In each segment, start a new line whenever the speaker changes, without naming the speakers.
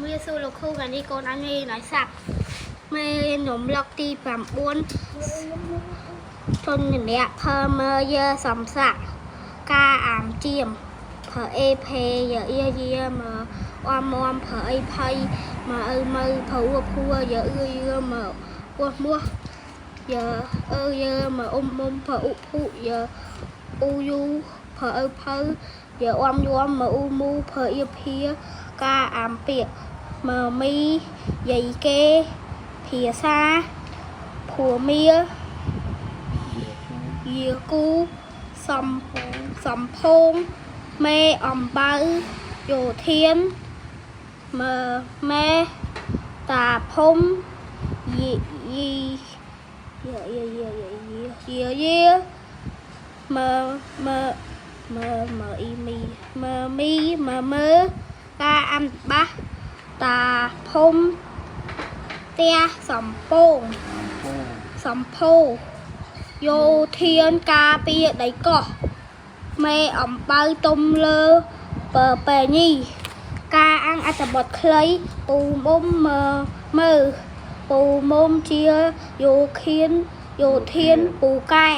ជំរាបសួរលោកគ្រូថ្ងៃនេះកូនអញមានឲ្យសាប់មេខ្ញុំលកទី9ជន់ម្នាក់ភើមើយើសំសាក់ការអាមជាមប្រើអេភេយើអ៊ីយាមើអមមប្រើអីភ័យមើអើមើព្រោះភួរយើអ៊ឺយើមើពោះមួះយើយើមើអ៊ុំប្រើអ៊ុភុយើអ៊ូយូប្រើអើភៅយើអមយមមើអ៊ូមូប្រើអ៊ីភាការអាមពាកមើមីយាយគេភាសាភួមៀយាគូសំភងមេអំបៅយោធានមើមេតាភុំយីយាមើអ៊ីមីមើការអាំបាសតាភុំផ្ទះសំពងសំភោយោធានការពារដីកោះមេអំបៅទុំលើប៉ែញីការអាំងអត្ថបទខ្លីពូមុំមើពូមុំជាយោធានពូកែ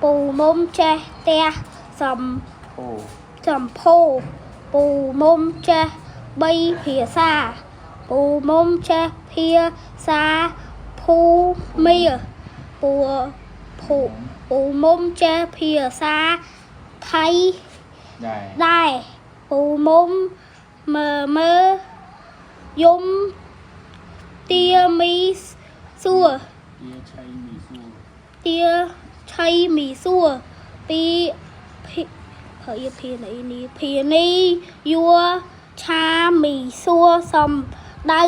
ពូមុំចេះផ្ទះសំភោពូមុំចេះ3ភាសាពូមុំចេះភាសាភូមាពូមុំចេះភាសាថៃដែរពូមុំមើយំទាមីសួរទាឆៃមីសួរពីភានីយួឆាមីសួរសំដៅ